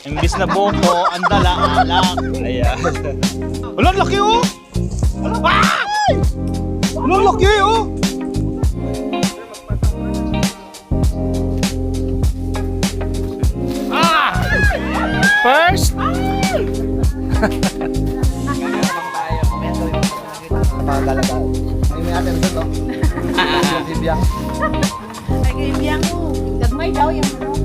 Imbis na buko, ang dala-alak. Ayan. Wala, laki oh! Ay! Wala, laki oh! Ah! First! Pagalaga. Ay, may atin ito, no? Bibiyang. Ay, kaibigan mo. Gagmay daw yung ano.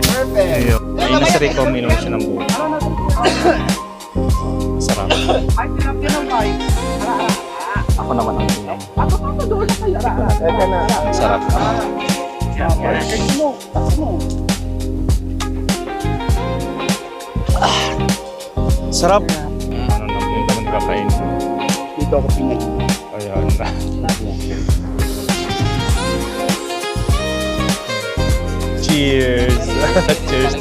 Perfect. Ayun. Ayun na si Rico, minum siya ng buko. Sarap. Ay, pinang tayo. Ako naman ang minum. Ako doon na kayo. Eka na. Sarap. Takbo mo. Sarap. Ano naman yung naman kakain. Dito ako pinag. Ayan na. Cheers! Cheers!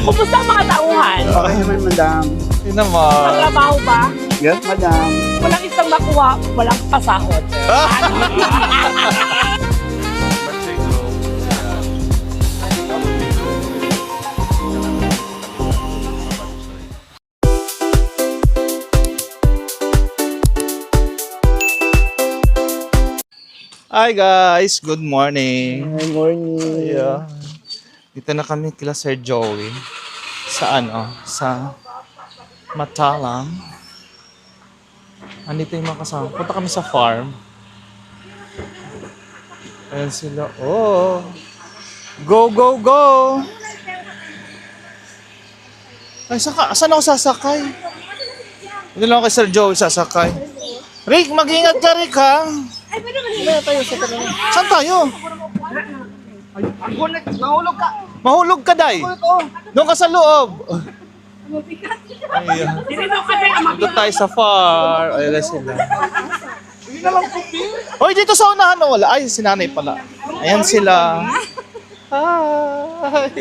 Kumusta ang mga tauhan? Okay naman, madam. Yun naman. Trabaho ba? Yes, madam. Walang isang makuha, walang pasahod. Hi guys! Good morning! Good morning. Yeah. Dito na kami kila Sir Joey sa sa Matalang. Andito yung mga kasama. Punta kami sa farm. Ayan sila. Oh! Go, go, go! Ay, saan ako sasakay? Hindi lang ako kay Sir Joey sasakay. Rick, mag-ingat ka, Rick, ha? Saan tayo? Nahulog ka. Mahulog ka, Day. Doon ka sa loob. Ayan. Dito tayo sa far. Ayan sila. Hoy, dito sa unahan. Oh, wala. Ay, si nanay pala. Ayan sila. Hi.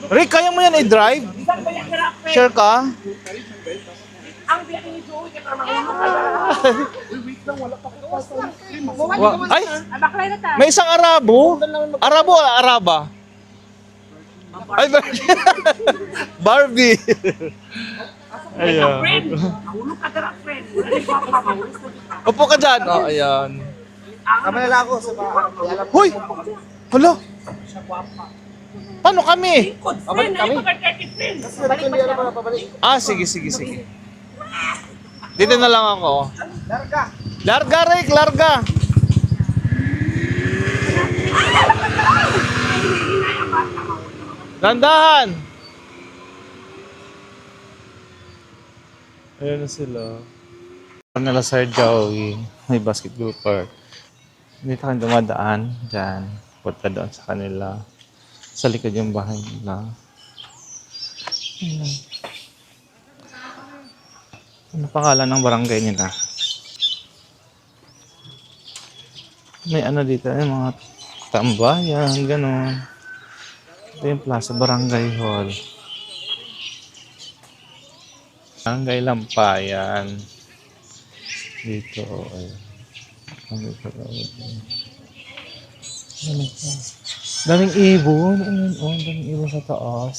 Rick, kaya mo yan i-drive? Sure ka? Ay, may isang Arabo. Arabo o Araba? Ay, Barbie. Ayan. Upo ka dyan. Oh, ayan. Kamalala ako sa bahay. Hoy! Hala! Paano kami? Pabalik kami. Kasi hindi na para pabalik. Ah, sige, sige, sige. Dito na lang ako. Larga. Larga, Rick! Larga! Dandahan! Ayan na sila. Ano nila Sir Joey? May basketball park. Dito kang dumadaan. Diyan. Punta doon sa kanila. Sa likod yung bahay nila. Ayan. Ano pangalan ng barangay nila? May ano dito, yung mga tambayan, gano'n. Ito yung plaza, barangay hall. Barangay Lampayan. Dito, ayun. Ano pa? Daming ibon. Ayun, oh, daming ibon sa taas.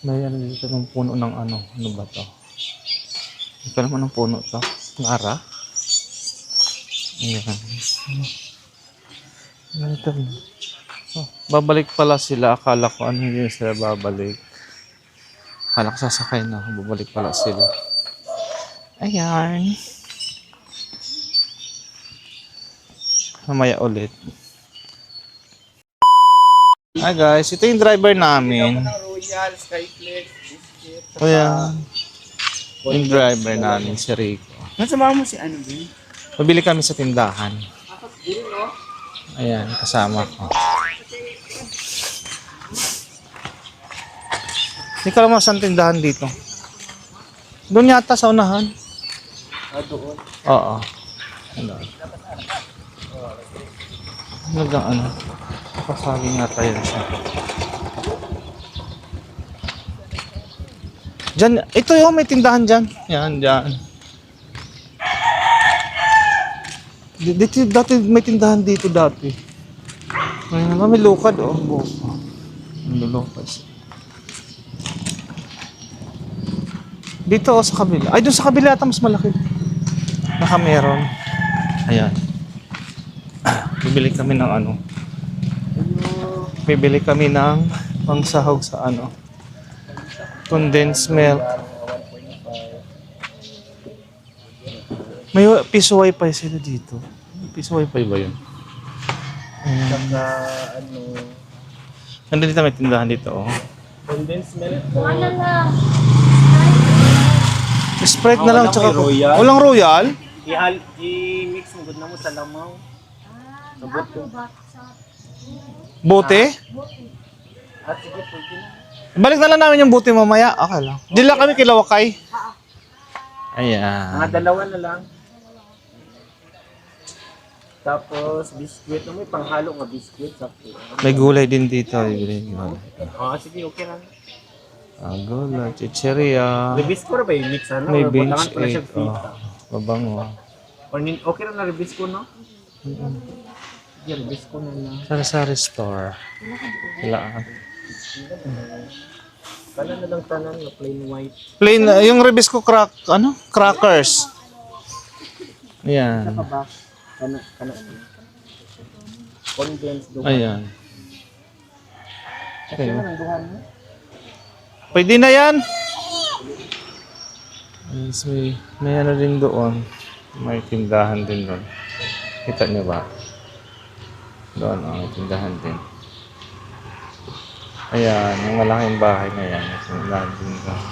May ano dito ng puno ng ano. Ano ba to? Ito naman ang puno to. Nara? Ayan. Ito. Oh, babalik pala sila. Akala ko ano yun sila babalik. Akala ko sasakay na. Babalik pala sila. Ayan. Mamaya ulit. Hi guys, ito yung driver namin. Royal, Skyflex, Biscuit. Ayan. Yung driver namin, si Rico. Nasama mo si ano din? Pabili kami sa tindahan. Ayan, kasama ko. Hindi ka lang saan tindahan dito. Doon yata sa unahan. Doon. Oo. Ano? Ano? Pasaging nga tayo siya. Diyan, ito yung may tindahan dyan. Yan, dyan. Dito, dati may tindahan dito dati. Ngayon naman may lukad oh. May lukad. Dito oh, sa kabila. Ay, doon sa kabila ata mas malaki. Naka meron. Ayan. Bibili kami ng ano. Bibili kami ng pangsahog sa ano. Condensed milk. May piso wifi sila dito. Piso wifi ba yun? Saka ano, Nandito dito may tindahan dito oh. condensed milk. Ano na? Sprite na lang walang tsaka may royal? Walang royal? I-mix mo gud na mo sa lamaw. Sabot ko. Bote? At sige, pwede na. Balik na lang namin yung bote mamaya. Okay lang. Di lang kami kilawakay. Ayan. Mga dalawa na lang. Tapos, biscuit. Ano may panghalo nga biscuit? May gulay din dito. Bibili gulay. Sige, okay lang. Gulay, chicheria. Ribis ko na ba yung mix? Ano? May Or bench butangan ko na siya 8. frita? Mabango. Or okay na na ribis ko, no? Sige, ribis ko na lang. Sari-sari store. Kailangan. Kala na lang tanan na plain white. Plain, yung ribis ko crackers. Ayan. Kabak. Kana. Condensed doon. Ayan. Okay na lang duhan mo. Pwede na yan. Yes, may ano din doon. May tindahan din doon. Kita niyo ba? Doon, may tindahan din. Ayan, yung malaking bahay na yan. May tindahan din doon.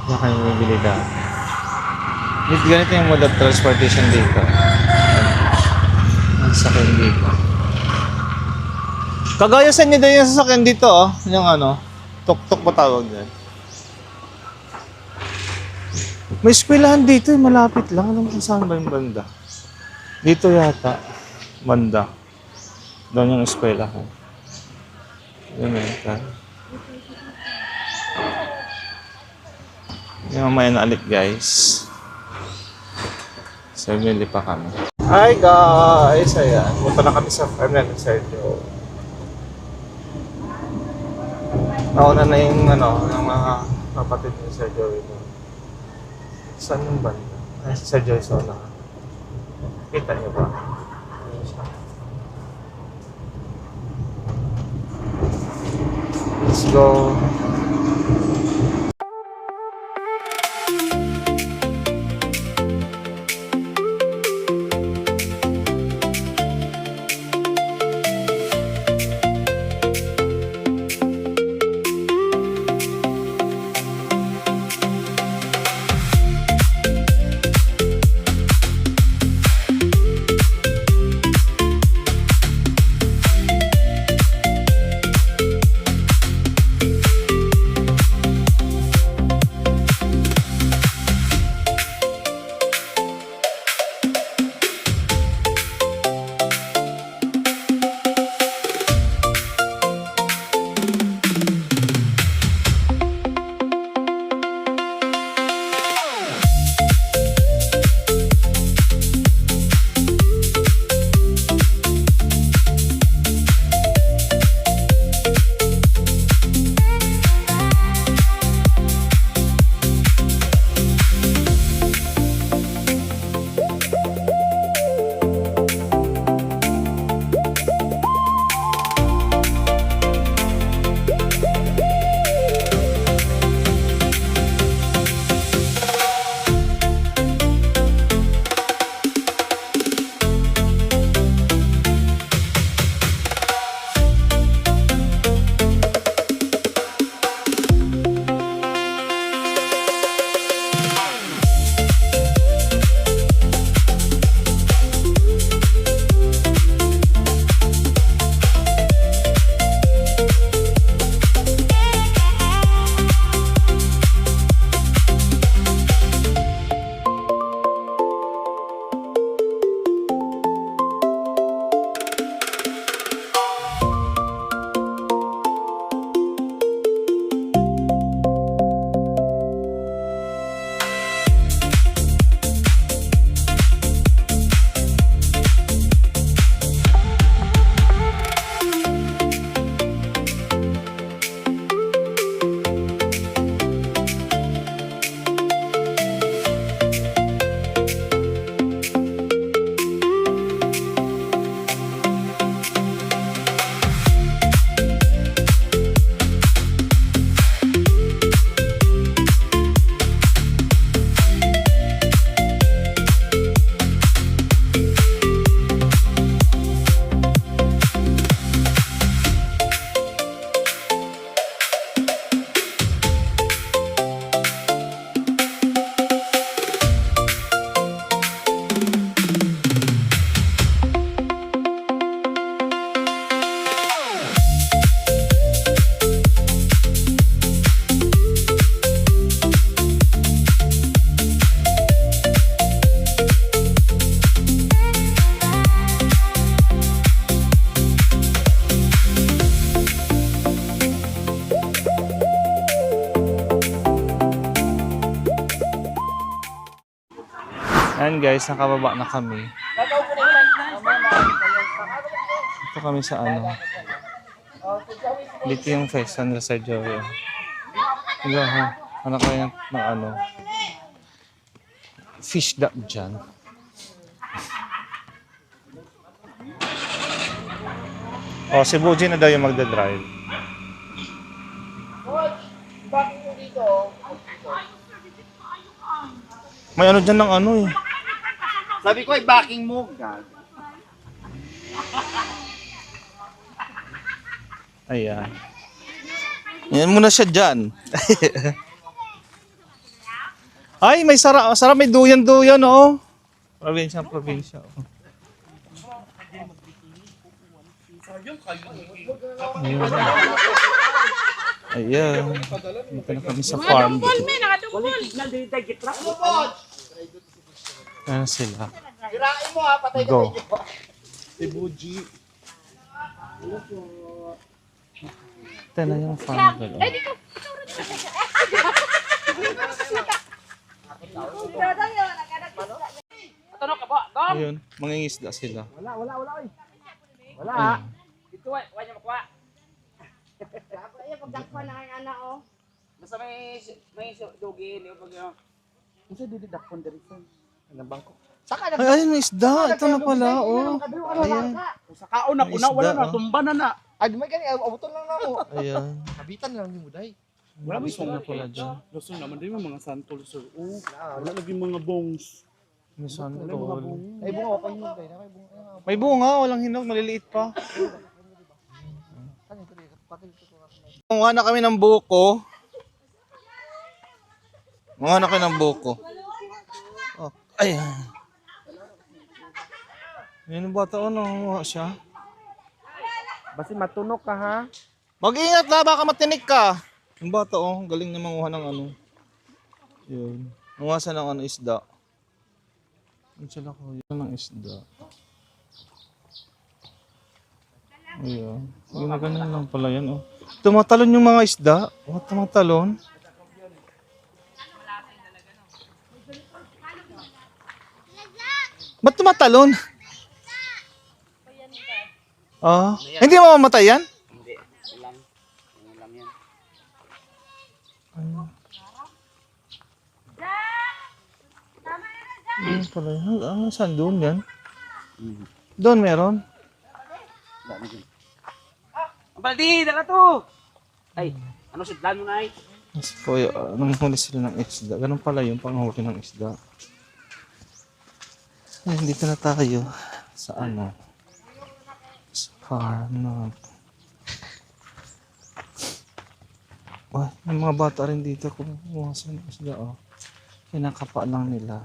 Diyan kayo bibili dahil. Ganito yung mode of transportation dito. Ang sakyan dito. Kagaya sa inyo din yung sasakyan dito, oh. Yung ano, tuk-tuk pa tawag dyan. May eskwelahan dito, malapit lang. Alam mo kung saan ba yung banda? Dito yata, banda. Doon yung eskwelahan. Doon yata. Yung mamaya na alik, guys. So, bili pa kami. Hi guys! Ayan, punta na kami sa farm na Sergio. Nauna na yung ano, ng mga kapatid ni Sergio ito. Saan yung banda? Ay, si Sergio Isola. Kita niyo ba? Ayan siya. Let's go. guys, nakababa na kami. Ito kami sa ano. Dito yung Fiesta nila sa Joey. Ito ha. Ano kayo ng ano. Fish duck dyan. Oh, si Buji na daw yung magdadrive. May ano dyan ng ano eh. Sabi ko ay backing mo. Gag. Ayan. Yan muna siya dyan. Ay, may sarap, may duyan-duyan, oh. Probinsya. Oh. Ayan. Dito na kami sa farm. Ayan sila. Sirain mo ha, patay ka Go. Si Buji. Ito na yung farm girl. Oh. Ayun, mangingisda sila. Wala. Oy. Wala. Ayun. Ito ay, wala niya makuha. Ay, pagdakpan na ang anak, oh. Basta may dugi, hindi ko pag yung... Ano sa dididak pon diri sa bangko? Saka Ay, ayun, may isda. Ito na pala, oh. Ayan. Sa kaon na May una wala isda, na oh. tumba na na. Ay, di may gani abuton lang na ako. Ayan. Kabitan lang ni Muday. Wala may isda na pala dyan. Lusong naman din mga santol sir. Oh, wala lagi mga bongs. May santol. Ay bunga pa yun day. Ay bunga. May bunga, walang hinog, maliliit pa. Kumuha na kami ng buko. Kumuha na kami ng buko. Oh, ayan. Yan ang bata, nangunguha siya. Basi matunok ka ha. Mag-ingat la, baka matinik ka. Yung bata, oh, galing na manguha ng ano. Yun. Manguha siya ng ano, isda. Yun sila ko, yun ng isda. Ayan. Ginaganyan lang pala yan, oh. Tumatalon yung mga isda. Oh, tumatalon. Ba't tumatalon? Ah, hindi mo mamatay yan? Hindi, lang. Yan lang yan. Ayun pala yan. Ah, saan doon yan? Doon meron? Ang baldi, dala to! Ay, ano sitlan mo na ay? Mas po, nanghuli sila ng isda. Ganun pala yung panghuli ng isda. Ayun, dito na tayo sa ano. Sa farm na. Wah, may mga bata rin dito kumuha sa isda, oh. Kinakapa lang nila.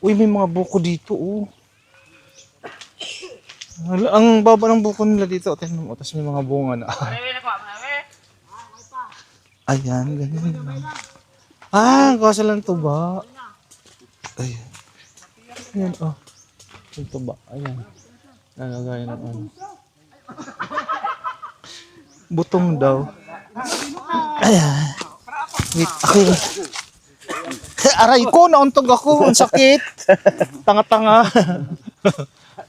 Uy, may mga buko dito, oh. Ang baba ng buko nila dito, tingnan mo, tapos may mga bunga na. Ayan, ganyan lang. Ah, kasi lang tuba. Ayan. Ayan, oh. Yung tuba, ayan. Nalagay ng ano. Butong daw. Ayan. Wait, okay. Aray ko, nauntog ako. Ang sakit. Tanga-tanga.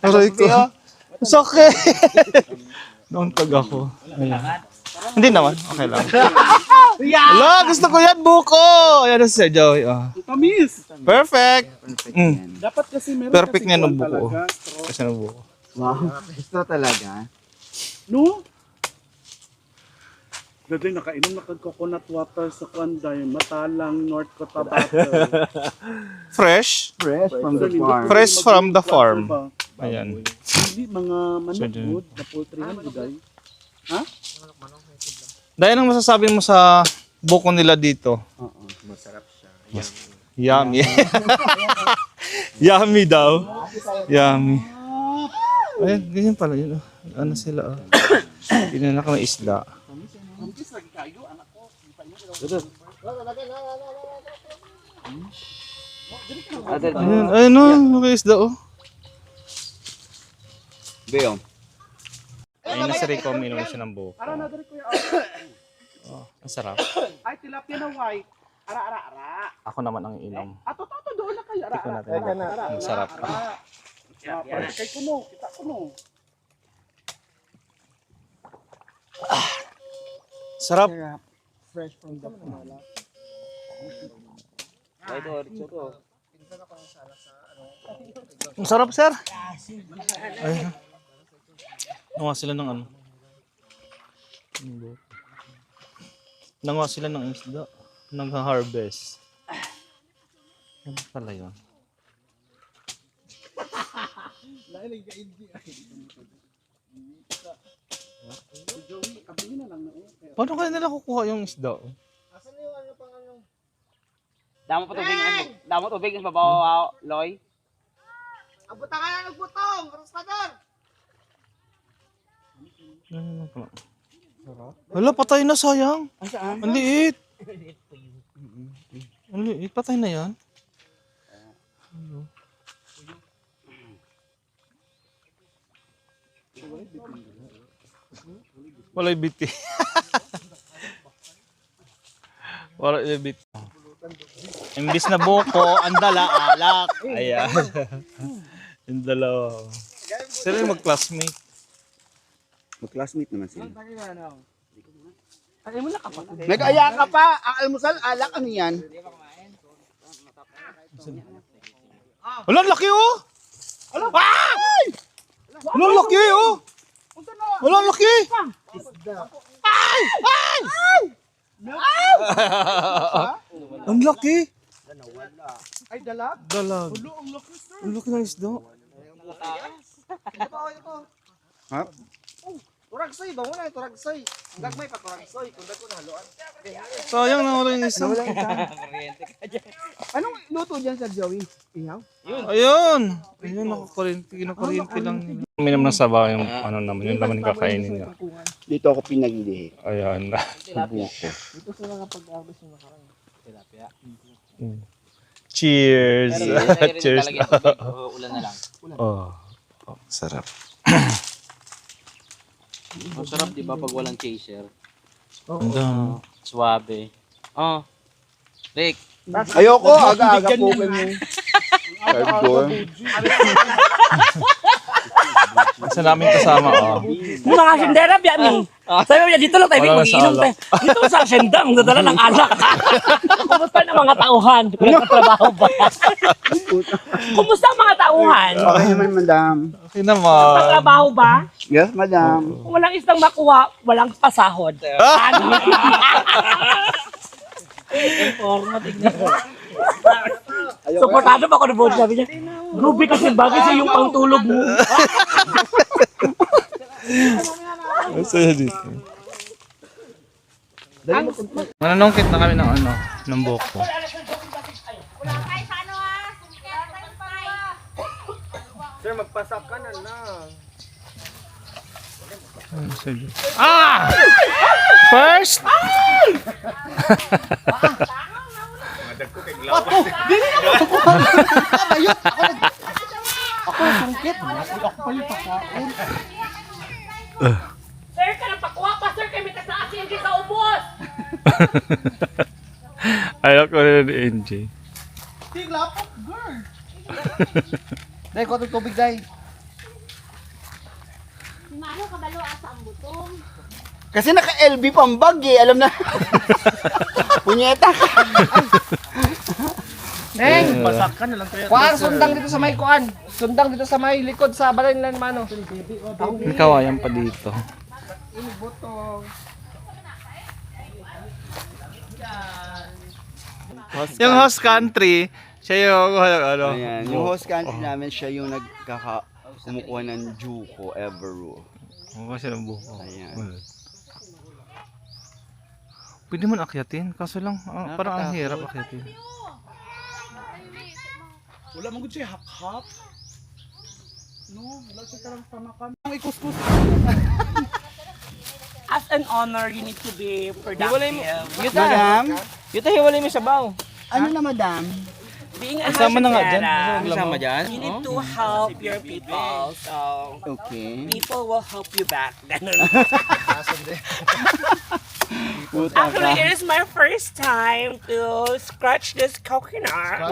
Aray ko. Ang sakit. Nauntog ako. Ayan. Hindi naman. Okay lang. Wala, gusto ko yan, buko. Ayan na si Joey. Oh. Tamis! Perfect. Mm. Dapat kasi meron Perfect kasi niya ng kwan buko. talaga, straw. Kasi ng buko. Wow. Gusto talaga. No? Dati nakainom na kag coconut water sa Kwanday, Matalang, North Cotabato. Fresh. Fresh from the farm. Fresh from the farm. Ba? Ayan. Hindi, mga manok So, dyan. good, na poultryhan, buday. Ha? Dahil ang masasabi mo sa buko nila dito? Oo. Masarap siya. Yummy. Yummy daw. Yummy. Ayan, ganyan pala yun. Oh. Ano sila? Oh. Pinala ka may isda. Ampis lagi kayo, anak ko. Ayan, ayun oh, may isda oh. Beyong. Ayun na si Rico, uminom siya ng buko. Ara na diri kuya. Oh, ang sarap. Ay tilapia na white. Ara. Ako naman ang inom. Ato doon na kayo. Tikman natin. Ang sarap. Kay kuno, kita kuno. Sarap. Fresh from the Pamela. Ang sarap, sir. Ay. Nanguha sila ng ano. Nanguha sila ng isda. Nag-harvest. Ano pala yun? Paano kaya nila kukuha yung isda? Asan yung ano pang ano? Damo tubig ang babaw, Loy. Abutan ka na ng butong! Raspador! Ano pala? Wala, patay na, sayang. Ang liit. Ang liit, patay na yan. Walay biti. Walay biti. Imbis na buko, ang dala alak. Ayan. Yung dalawa. Sila yung mag-classmate. Mag-classmate naman sila. Ay mo na kapatid. Nag-aya ka pa! Ang almusal, alak, ano yan? Wala, ang laki oh! Ay! Wala, ang laki oh! Wala, ang laki! Ay! Ay! Ay! Ang laki! Ay, dalag? Dalag. Ang laki ng isda. Ito. Ha? Turagsay ba? Wala yung turagsay. Ang gagmay pa turagsay. Kung dako na haluan. Sayang na wala yung isa. Anong luto dyan, Sir Joey? Ihaw? Ayun! Ayun, kinukuryente lang nila. Uminom ng sabaw yung ano naman, yung laman kakainin niya. Dito ako pinaglihi. Ayan. Buko. Ito sila nga pag-harvest yung nakaraan. Cheers! Cheers! Ulan na lang. Oh, sarap. Ang sarap, di ba, pag walang chaser? Ang Suwabe. Oh. Rick. Ayoko, aga-aga po kami. Hardcore. Isa namin kasama, oh. Mga sendera biya mi. Sabi niya dito lang tayo Wala na sa mag-iinom alak. tayo. Dito sa senda ang dadala ng alak. Kumusta na mga tauhan? Nagtatrabaho ba? Kumusta ang mga tauhan? Okay naman, madam. Okay naman. Nagtatrabaho ba? Yes, madam. Kung walang isang makuha, walang pasahod. Informa, tignan mo. Suportado ba ako na board? Sabi niya, Ruby kasi bagay sa yung pangtulog mo. Masaya dito. Mananongkit na kami ng ano, ng buko. Sir, magpasak ka na lang. Ah! First! Sir, ka nang pakuha pa, sir, kami taas yung sa ubos. Ayaw ko rin ni NJ. Tiglapok, girl! Dahil ko itong tubig, dahil. Mano kabalo asa ang butong. Kasi naka-LB pang bag eh, alam na. Punyeta ka. Neng! Pasak ka na lang tayo. Kuhaan, sundang dito sa may kuhaan. Sundang dito sa may likod sa balay nila mano. May kawayan pa dito. Yung host country, siya yung ano. Ayan, yung host country namin, siya yung kumukuha ng Juco, Everu. Mukha siya ng buko. Ayan. Pwede man akyatin, kaso lang parang ang hirap akyatin. Wala mong siya hap-hap. No, wala siya karang pamakan. Ang ikuskus. As an honor, you need to be productive. Madam, Yuta, hiwalay mo sabaw. ano na madam? being a Kasama na nga dyan. haciendera, Kasama dyan? you need to help your people. So, Okay. people will help you back. Ganun. Puta Actually, ka. it is my first time to scratch this coconut.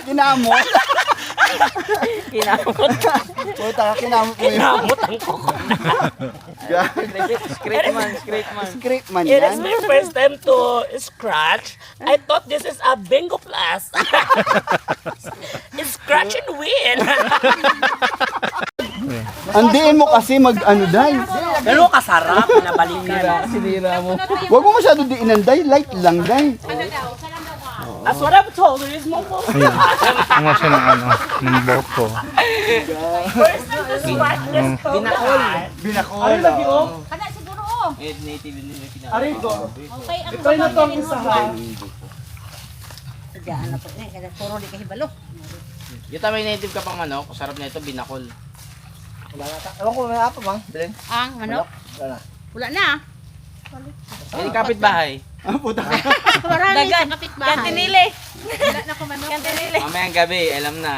Kinamot. Kinamot. Puta ka, kinamot mo yun. Kinamot ang coconut. Script man It is yan. my first time to scratch. I thought this is a bingo plus. It's scratch and win. Andiin mo kasi mag-ano, Day. Pero kasarap, pinabalikan. Huwag mo masyado diinan, Day. Light lang, Day. That's what I've told her. It's more Ayan. Ang siya ng ano, ng boko. first time to scratch this coconut. Binakol. Kada siguro oh. Arigo. Okay, ang Ito na to ang isa ha. Diyan na po eh, kada puro di kahibalo. Yung may native ka pang manok, sarap na ito, binakol. Ewan ko may apa bang? Bilin. Ang manok. Wala na. Yung kapitbahay. Marami sa kapitbahay. Kantinili. Wala na ko manok. Kantinili. Mamayang gabi, alam na.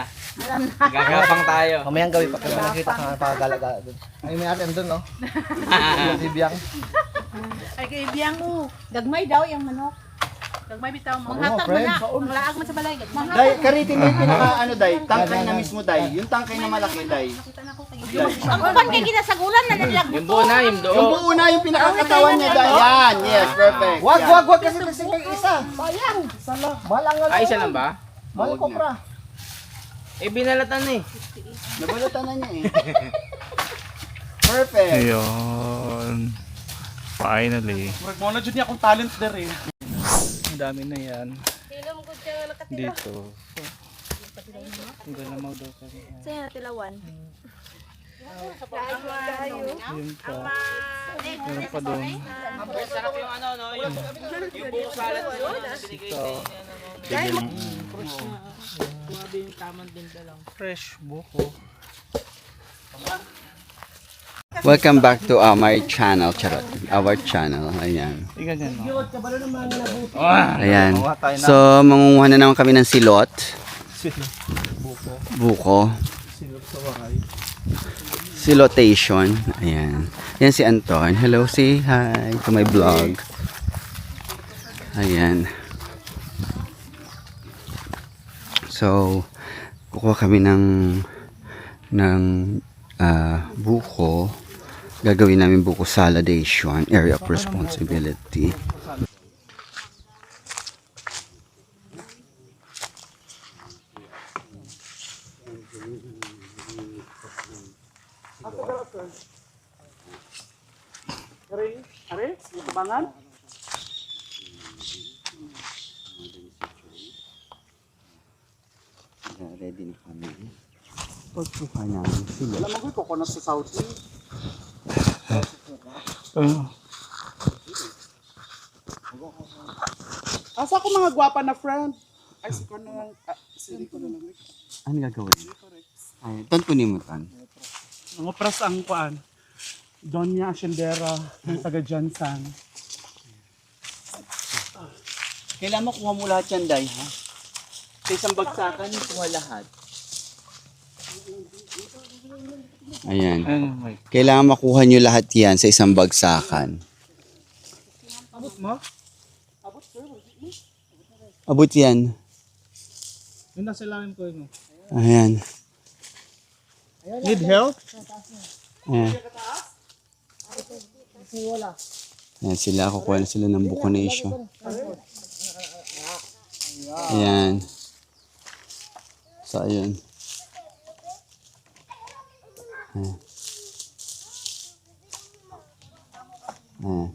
Gagapang tayo. Mamayang gabi pa kami nakita ka pagalaga doon. Ay may atin doon no. Bibiyang. Ay kaibiyang oh. Gagmay daw yung manok. Gagmay bitaw mo. Hatag mo friend. na. Ang laag mo sa balay. Gagmay. Day, karitin mo yung pinaka ano, Day. Tangkay na mismo, Day. Yung tangkay na malaki, Day. Ang uban kay ginasagulan na nilag Yung buo na, yung Yung doon. buo na yung pinakakatawan niya, Day. Yan, yes, perfect. Wag kasi kasi kay isa. Sayang. Isa lang. Malang nga. Ay, isa lang ba? Malang kopra. Eh, binalatan eh. Nabalatan na niya eh. Perfect. Ayun. Finally. Murag mo na dyan niya akong talent der eh. Ang dami na yan. Dito. Ang gala mo daw kami. Saya tilawan. Ayun pa. Meron pa doon. Sarap yung ano, no? Yung buong salad doon. Binigay sa Fresh buko. Welcome back to my channel, charot. Our channel, ayan. Ganyan no? Ayan. So, mangunguha na naman kami ng silot. Buko. Silotation. Ayan. Yan si Anton. Hello, say hi to my vlog. Ayan. So, kukuha kami ng buko. Gagawin namin buko saladation, area of responsibility. Are? Yung kabangan? Ready na kami. Pagkuha namin sila. Alam mo ko coconut sa South Sea. Asa ko mga gwapa na friend? Ay, si ko na lang. Si Rico na lang. Ano gagawin? Ay, ton kunin mo tan. Nangopras ang kuan. Doña Ascendera ng taga Jansan. Kailan mo kuha mo lahat yan, Day, ha? Sa isang bagsakan, kuha lahat. Ayan. Oh my. Kailangan makuha nyo lahat yan sa isang bagsakan. Abot mo? Abot yan. Yun nasa langin ko yun. Ayan. Need help? Ayan. Ayan sila, kukuha na sila ng buconation. Ayan. So, ayun. Ayan. Ayan.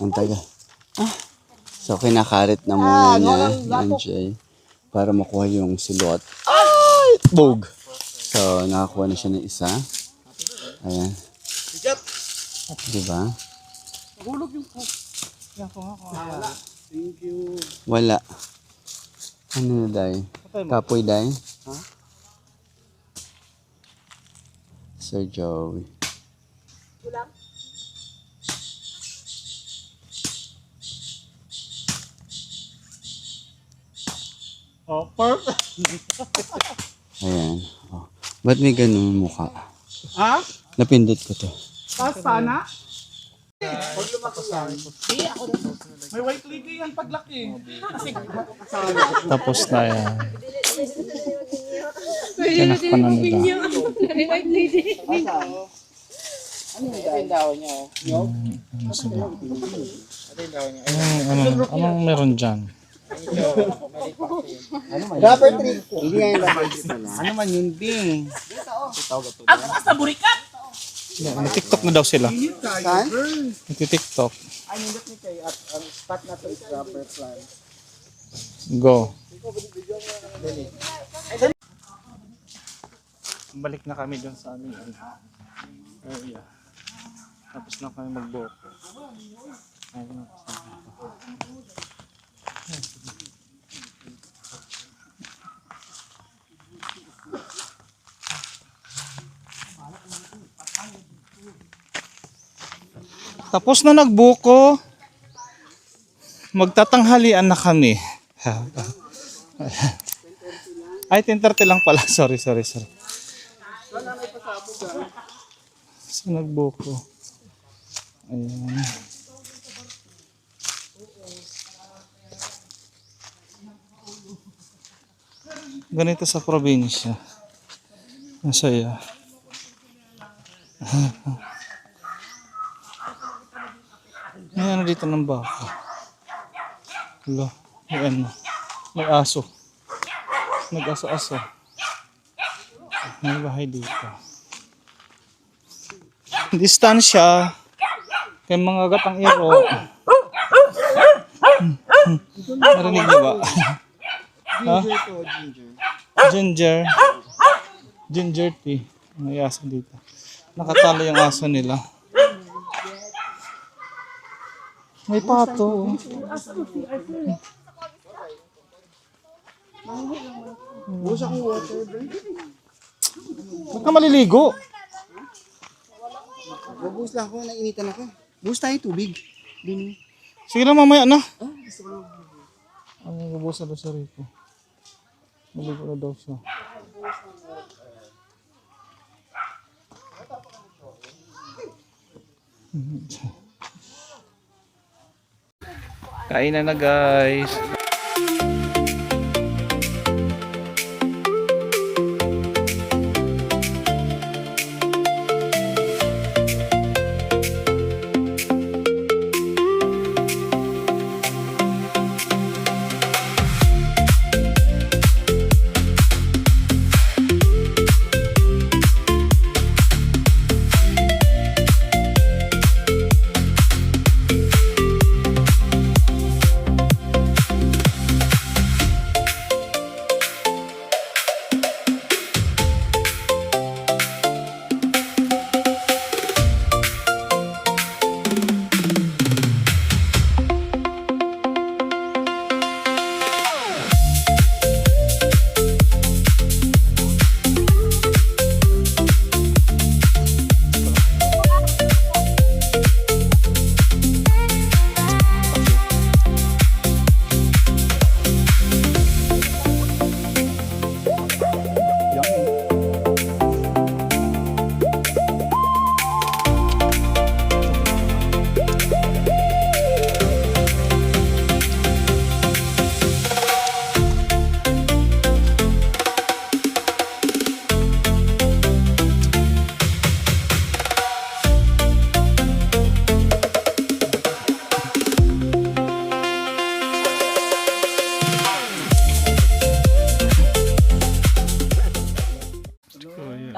Ang taga. So, kinakarit na muna niya, NJ, para makuha yung silot. Ay! Bog! So, nakakuha na siya ng isa. Ayan. Diba? Nahulog yung cook. Thank you. Wala. Ano na, Day? Kapoy, Day? Sir Joey. Oh, perfect. Ayan. Oh. Ba't may ganun mukha? Ha? Napindot ko to. Taas sana? Pag lumaki yan. May white lady yan paglaki. Tapos na yan. Tinakpan na nila. Ano sila? Anong meron dyan? Rubber tree. Hindi nga yung rubber tree pala. Ano man yun, Bing? Ako sa burikat! Nag-tiktok na daw sila. Saan? Nag-tiktok. Ay, nindot ni kayo at ang spot na to is rubber plant. Go. Balik na kami dun sa aming area. Tapos na kami mag-boko. Ayun na. Tapos na nagbuko. Magtatanghalian na kami. Ay, 10:30 lang pala. Sorry. So nagbuko. Ayan. Ganito sa probinsya. Masaya. May ano dito ng baka. Hala, may ano. May aso. Nag-aso-aso. May bahay dito. Distansya kay mga gatang iro. Narinig niyo ba? Ha? Ginger. Ginger tea. May aso dito. Nakatalo yung aso nila. May pato. Busa ko water, bro. Huwag ka maliligo. Bubuhos lang ako, nainitan ako. Buhos tayo tubig. Dini. Sige lang mamaya na. Ano yung bubusa daw sa Rico? Maligo na daw siya. Kain na guys.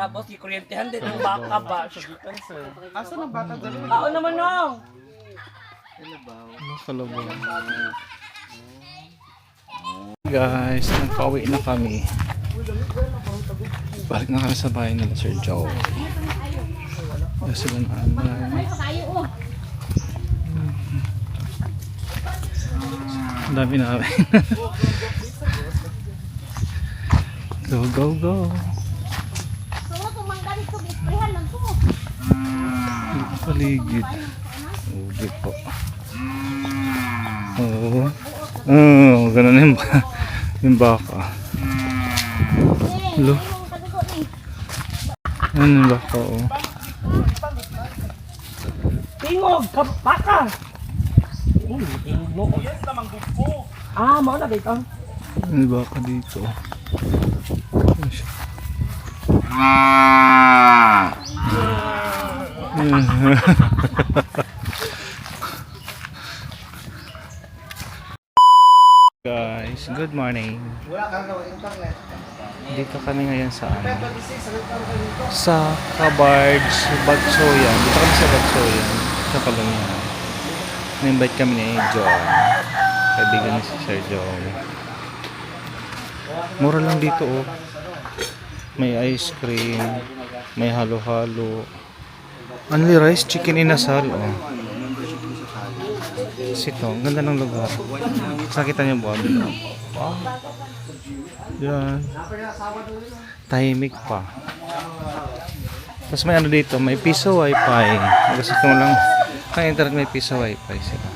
Tapos ikuryentehan din yung baka ba? Asa ng bata dali? Tao naman nung! Nakalabaw. Guys, nagpauwi na kami. Balik na kami sa bahay nila Sir Joe. Wala sila na Ang dami namin. Go. Paligid. Ulit po. Oo. Ganun yung Yung baka. Lo. Ano yung baka, oh. Tingog, baka. Yes, namang gusto. Ah, mau na dito. Ano yung baka dito? Ano siya? Guys, good morning. Dito kami ngayon sa Kabards, Bagsoyan. Dito kami sa Bagsoyan, sa Kalumihan. Na-invite kami ni John. Kaibigan ni si Sir John. Mura lang dito, oh. May ice cream, may halo-halo. Only rice, chicken inasal, oh. Ito, ang ganda ng lugar. Nakita niyo ba? Wow. Yan. Tahimik pa. Tapos may ano dito, may piso wifi. Gusto ko lang, ang internet may piso wifi sila.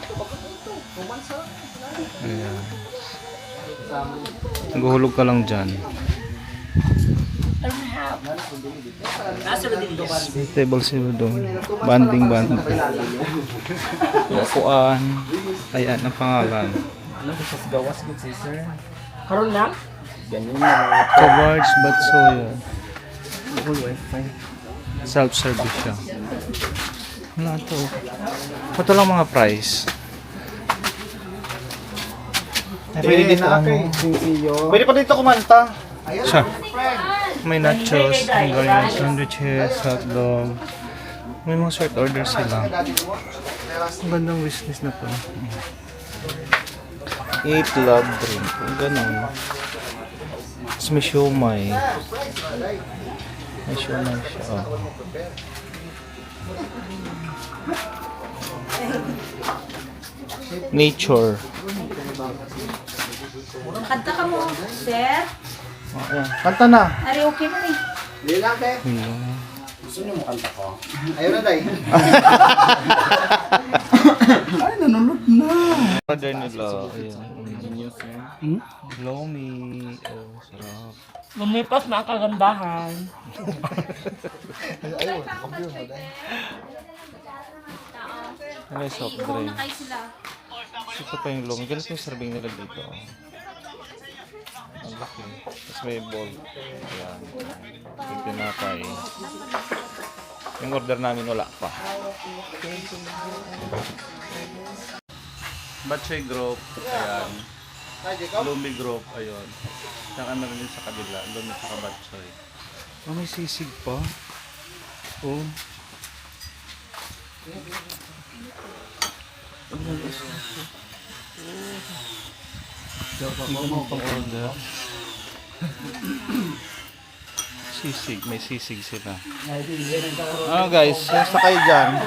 Ayan. Naguhulog ka lang dyan. May table sila doon. Banding. Upuan. Ayan ang pangalan. Karon na? Kabards Bagsoyan. Self-service siya. Wala to. Ito lang mga price. Pwede dito Pwede pa dito kumanta. siya. May nachos, may various sandwiches, hotdog. May mga short order sila. Ang gandang business na to. Eat, love, drink. Ang ganun. Tapos may siomay. May siomay siya. Oh. Nature. Kanta ka mo, sir. Oh, ayan. Kanta na. Ari, okay na eh. Hello. Ayun na, day. Order nila. Ayan. Lomi. Oh, sarap. Lumipas na ang kagandahan. May soft drink. Ito pa yung lomi. Ganito yung serving nila dito. Ang laki. Tapos may bowl. Ayan. Yung pinapay. Yung order namin wala pa. Batchoy group. Ayan. Lumi group. Ayun. Saka na rin sa kabila. Lumi sa Batchoy. Oh, may sisig pa. Oh. Hindi mo pang order. Sisig, may sisig sila. Ano guys, basta kayo dyan.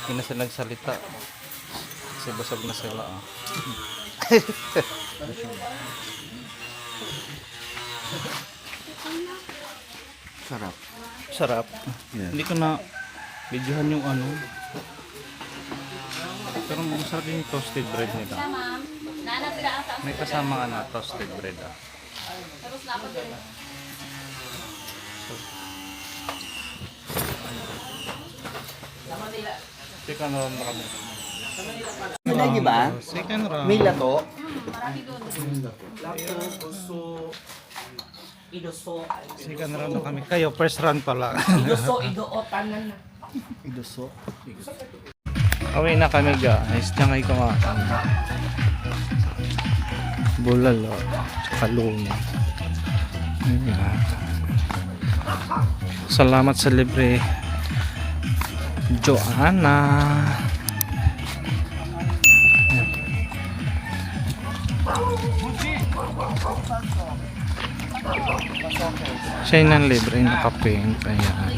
Hindi na sila nagsalita. Kasi basag na sila. Oh. Sarap. Sarap. Yeah. Hindi ko na videohan yung ano. Pero masarap yung toasted bread nila. May kasama nga na toasted bread ah. Second round na kami. Lagi ba? Second round. May lato. Idoso. Second round na kami. Kayo, first round pala. Idootanan na. Idoso. Away na kami guys. Diyan kayo kumakan. Bulalo. Tsaka lumi. Ayan. Salamat sa libre. Joanna. Ayan. Siya yung libre. Nakapaint. Ayan.